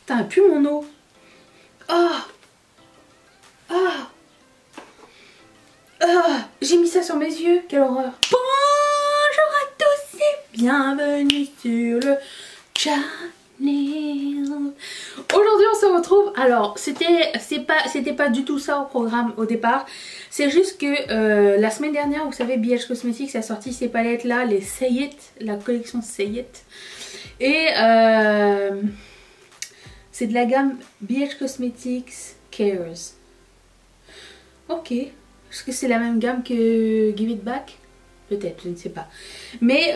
Putain, elle pue mon eau. Ah. Ah. Ah. J'ai mis ça sur mes yeux. Quelle horreur. Bonjour à tous et bienvenue sur le channel. Aujourd'hui on se retrouve. Alors c'était pas du tout ça au programme au départ. C'est juste que la semaine dernière, vous savez, BH Cosmetics a sorti ces palettes là, les Say It, la collection Say It. Et c'est de la gamme BH Cosmetics Cares. Ok. Est-ce que c'est la même gamme que Give It Back? Peut-être, je ne sais pas. Mais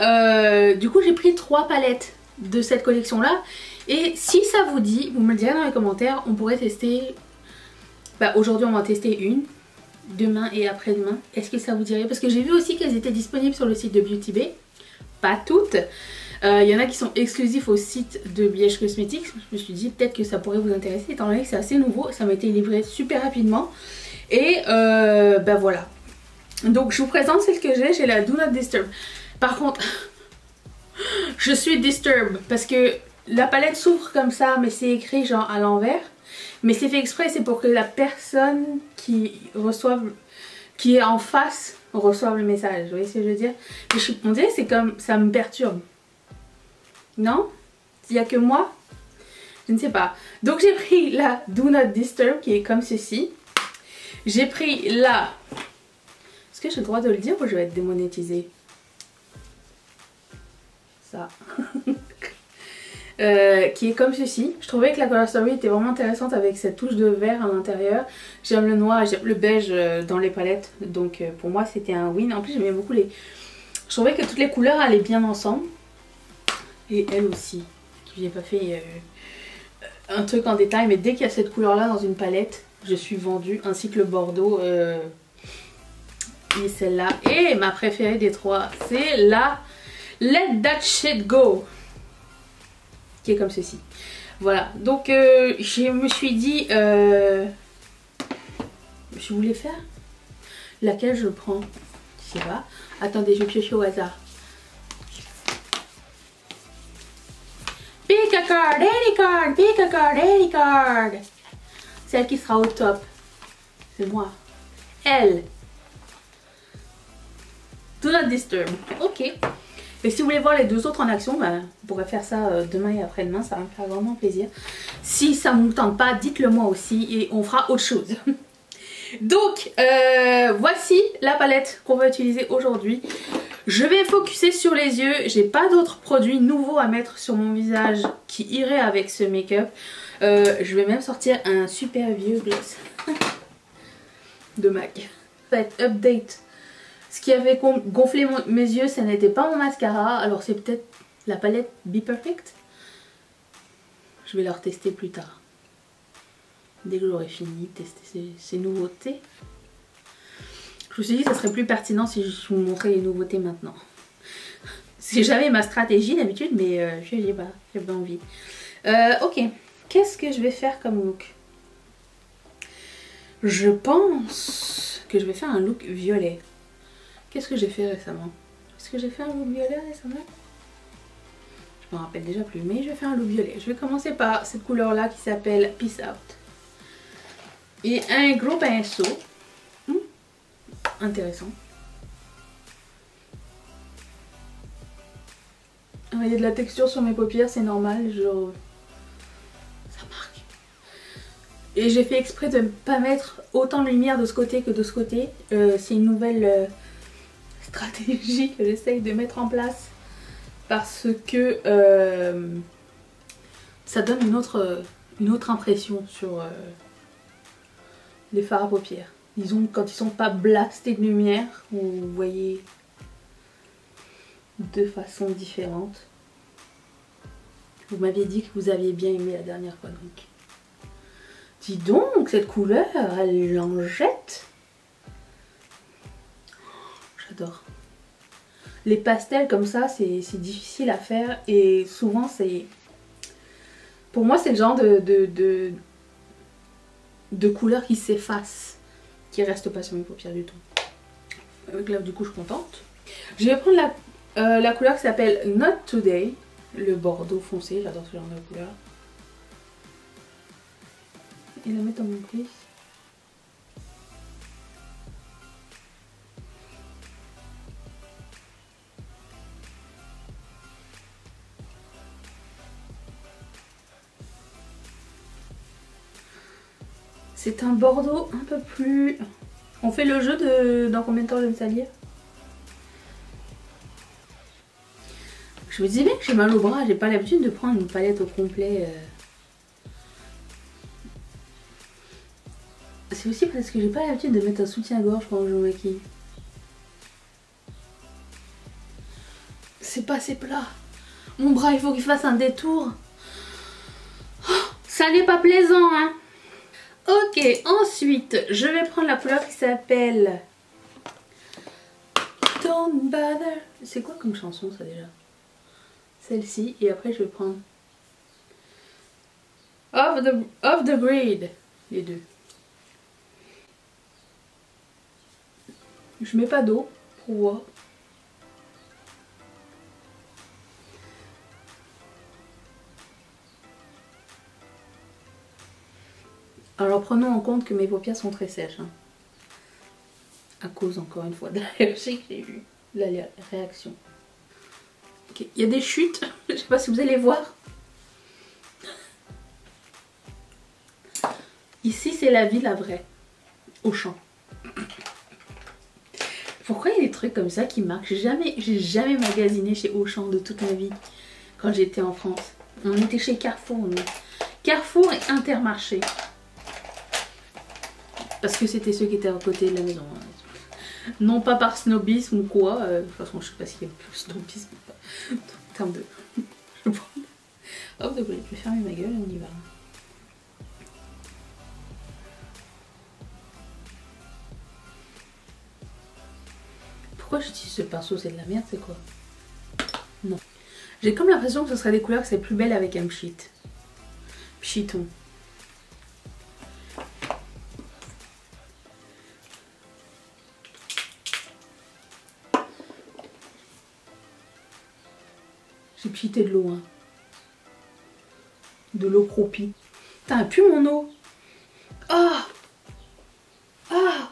du coup j'ai pris 3 palettes de cette collection là. Et si ça vous dit, vous me le direz dans les commentaires, on pourrait tester. Bah, aujourd'hui on va en tester une. Demain et après-demain. Est-ce que ça vous dirait? Parce que j'ai vu aussi qu'elles étaient disponibles sur le site de Beauty Bay. Pas toutes. Il y en a qui sont exclusifs au site de BH Cosmetics. Je me suis dit peut-être que ça pourrait vous intéresser étant donné que c'est assez nouveau. Ça m'a été livré super rapidement. Et bah voilà. Donc je vous présente celle que j'ai. J'ai la Do Not Disturb. Par contre, je suis disturb parce que la palette s'ouvre comme ça, mais c'est écrit genre à l'envers. Mais c'est fait exprès, c'est pour que la personne qui est en face reçoive le message. Vous voyez ce que je veux dire? On dirait que c'est comme ça me perturbe. Non? Il n'y a que moi? Je ne sais pas. Donc j'ai pris la Do Not Disturb qui est comme ceci. J'ai pris la... Est-ce que j'ai le droit de le dire ou je vais être démonétisée? Ça. Qui est comme ceci. Je trouvais que la Color Story était vraiment intéressante avec cette touche de vert à l'intérieur. J'aime le noir et j'aime le beige dans les palettes. Donc pour moi c'était un win. En plus j'aimais beaucoup les... Je trouvais que toutes les couleurs allaient bien ensemble. Et elle aussi. J'ai pas fait un truc en détail. Mais dès qu'il y a cette couleur là dans une palette, je suis vendue. Ainsi que le bordeaux. Et celle-là. Et ma préférée des 3, c'est la Let That Shit Go. Qui est comme ceci. Voilà. Donc je me suis dit... je voulais faire laquelle je prends. Je sais pas. Attendez, je vais piocher au hasard. Pick a card, any card, pick a card, any card. Celle qui sera au top. C'est moi. Elle. Do Not Disturb. Ok. Et si vous voulez voir les 2 autres en action, bah, on pourrait faire ça demain et après-demain, ça va me faire vraiment plaisir. Si ça ne vous tente pas, dites-le moi aussi et on fera autre chose. Donc, voici la palette qu'on va utiliser aujourd'hui. Je vais focuser sur les yeux. J'ai pas d'autres produits nouveaux à mettre sur mon visage qui iraient avec ce make-up. Je vais même sortir un super vieux gloss de MAC. Ça va être update. Ce qui avait gonflé mes yeux, ça n'était pas mon mascara. Alors c'est peut-être la palette Be Perfect. Je vais la retester plus tard. Dès que j'aurai fini de tester ces nouveautés. Je me suis dit que ça serait plus pertinent si je vous montrais les nouveautés maintenant. C'est jamais ma stratégie d'habitude, mais je n'ai pas, j'ai pas envie. Ok, qu'est-ce que je vais faire comme look? Je pense que je vais faire un look violet. Qu'est-ce que j'ai fait récemment? Est-ce que j'ai fait un look violet récemment? Je me rappelle déjà plus, mais je vais faire un look violet. Je vais commencer par cette couleur là qui s'appelle Peace Out. Et un gros pinceau. Intéressant. Il y a de la texture sur mes paupières, c'est normal, genre... ça marque. Et j'ai fait exprès de ne pas mettre autant de lumière de ce côté que de ce côté. C'est une nouvelle... stratégie que j'essaye de mettre en place parce que ça donne une autre impression sur les fards à paupières. Disons quand ils sont pas blastés de lumière, vous voyez de façon différente. Vous m'aviez dit que vous aviez bien aimé la dernière fois, donc dis donc cette couleur elle en jette. J'adore. Les pastels comme ça, c'est difficile à faire et souvent c'est... Pour moi c'est le genre de couleur qui s'efface, qui reste pas sur mes paupières du tout. Avec là du coup je suis contente. Je vais prendre la couleur qui s'appelle Not Today, le bordeaux foncé, j'adore ce genre de couleur. et la mettre dans mon plis. C'est un bordeaux un peu plus... On fait le jeu de dans combien de temps je vais me salir. Je me disais bien que j'ai mal au bras, j'ai pas l'habitude de prendre une palette au complet. C'est aussi parce que j'ai pas l'habitude de mettre un soutien-gorge quand je me maquille. C'est pas assez plat. Mon bras, il faut qu'il fasse un détour. Oh, ça n'est pas plaisant, hein. Ok, ensuite, je vais prendre la couleur qui s'appelle Don't Bother. C'est quoi comme chanson ça déjà? Celle-ci, et après je vais prendre Off the Grid, les deux. Je mets pas d'eau pour voir. Alors prenons en compte que mes paupières sont très sèches. Hein. À cause encore une fois de l'allergie que j'ai eu. La réaction. Okay. Il y a des chutes, je sais pas si vous allez voir. Ici c'est la vie, la vraie. Auchan. Pourquoi il y a des trucs comme ça qui marquent? J'ai jamais magasiné chez Auchan de toute ma vie. Quand j'étais en France. On était chez Carrefour. Nous. Carrefour et Intermarché. Parce que c'était ceux qui étaient à côté de la maison. Non pas par snobisme ou quoi. De toute façon, je sais pas s'il y a plus snobisme ou pas. En termes de... Je vais prendre... Hop, je vais fermer ma gueule et on y va. Pourquoi j'utilise ce pinceau? C'est de la merde, c'est quoi? Non. J'ai comme l'impression que ce serait des couleurs que c'est plus belle avec un pchit. Pchiton. J'ai pchité de l'eau, hein. De l'eau croupie. Putain, elle pue mon eau. Ah! Ah!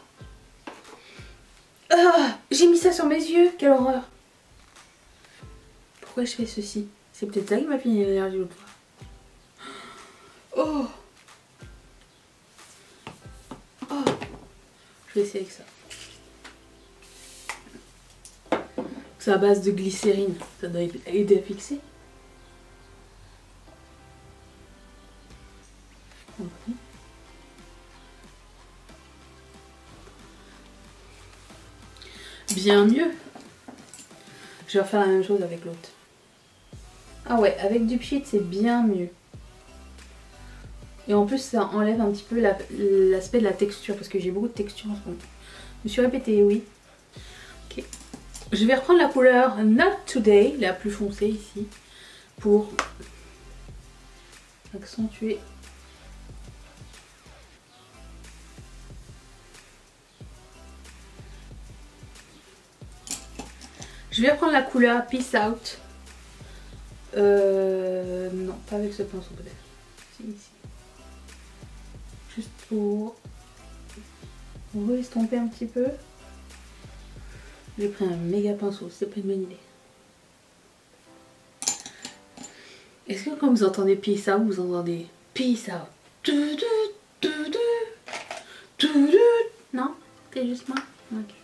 Ah! J'ai mis ça sur mes yeux, quelle horreur. Pourquoi je fais ceci? C'est peut-être ça qui m'a fini l'énergie l'autre fois. Oh! Oh! Je vais essayer avec ça. C'est à base de glycérine, ça doit aider à fixer. Bien mieux. Je vais refaire la même chose avec l'autre. Ah ouais, avec du pchit c'est bien mieux. Et en plus ça enlève un petit peu l'aspect de la texture parce que j'ai beaucoup de texture en ce moment. Je me suis répétée, oui. Ok. Je vais reprendre la couleur Not Today, la plus foncée ici, pour accentuer. Je vais reprendre la couleur Peace Out. Non, pas avec ce pinceau peut-être. Si, ici. Juste pour estomper un petit peu. J'ai pris un méga pinceau, c'est pas une bonne idée. Est-ce que quand vous entendez Peace Out, vous entendez Peace Out? Non? C'est juste moi? Ok.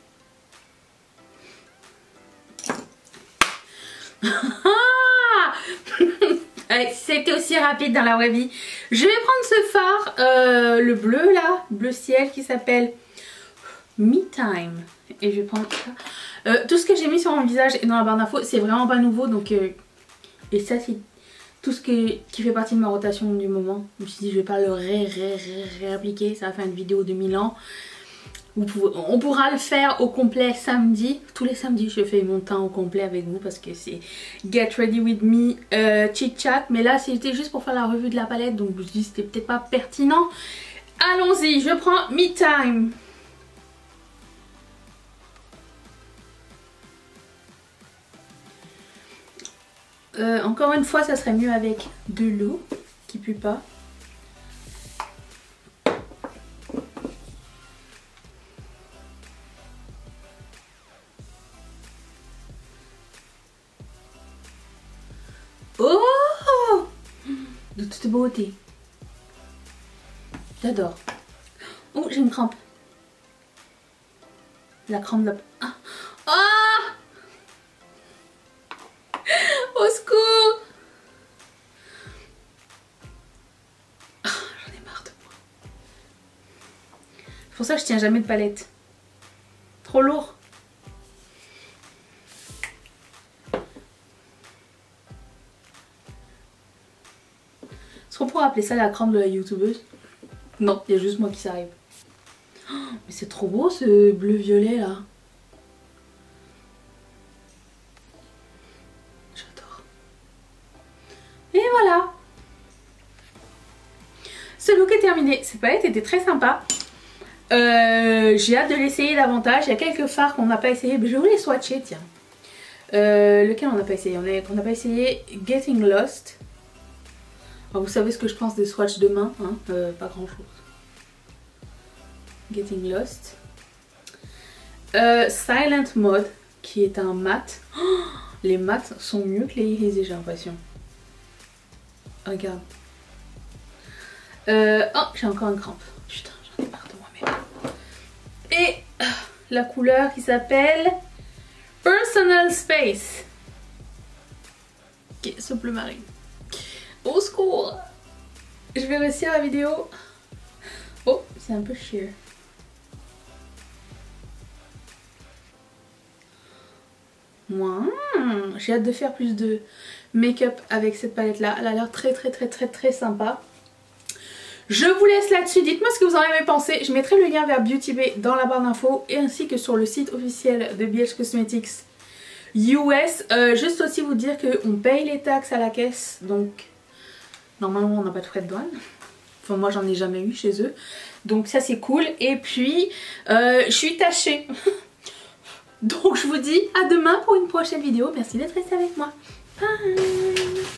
C'était aussi rapide dans la vraie vie. Je vais prendre ce fard, le bleu là, bleu ciel qui s'appelle Me Time. Et je vais prendre ça. Tout ce que j'ai mis sur mon visage et dans la barre d'infos, c'est vraiment pas nouveau. Donc, et ça, c'est tout ce qui fait partie de ma rotation du moment. Je me suis dit, je vais pas le réappliquer. Ça va faire une vidéo de 1000 ans. On pourra le faire au complet samedi. Tous les samedis je fais mon teint au complet avec vous parce que c'est Get Ready With Me chit chat. Mais là c'était juste pour faire la revue de la palette, donc je me dis c'était peut-être pas pertinent. Allons-y, je prends Me Time. Encore une fois ça serait mieux avec de l'eau qui pue pas. cette beauté. J'adore. Oh, j'ai une crampe. La crampe de la... Ah, ah, au secours. Ah, j'en ai marre de moi. C'est pour ça que je tiens jamais de palette. Trop lourd. Est-ce qu'on pourrait appeler ça la crampe de la youtubeuse? Non, il y a juste moi qui s'arrive. Oh, mais c'est trop beau ce bleu-violet là. J'adore. Et voilà. Ce look est terminé. Cette palette était très sympa. J'ai hâte de l'essayer davantage. Il y a quelques fards qu'on n'a pas essayé. Je voulais les swatcher, tiens. Lequel on n'a pas essayé? On n'a pas essayé Getting Lost. Alors, vous savez ce que je pense des swatchs de main, hein, pas grand chose. Getting Lost. Silent Mode, qui est un mat. Oh, les mats sont mieux que les irisés, j'ai l'impression. Regarde. Oh, j'ai encore une crampe. Putain, j'en ai marre de moi-même. Et la couleur qui s'appelle Personal Space. Ok, ce bleu marine. Au secours. Je vais réussir la vidéo. Oh, c'est un peu sheer. J'ai hâte de faire plus de make-up avec cette palette là. Elle a l'air très sympa. Je vous laisse là-dessus. Dites-moi ce que vous en avez pensé. Je mettrai le lien vers Beauty Bay dans la barre d'infos et ainsi que sur le site officiel de BH Cosmetics US. Juste aussi vous dire qu'on paye les taxes à la caisse. Donc normalement on n'a pas de frais de douane. Enfin moi j'en ai jamais eu chez eux. Donc ça c'est cool. Et puis je suis tachée. Donc je vous dis à demain pour une prochaine vidéo. Merci d'être resté avec moi. Bye.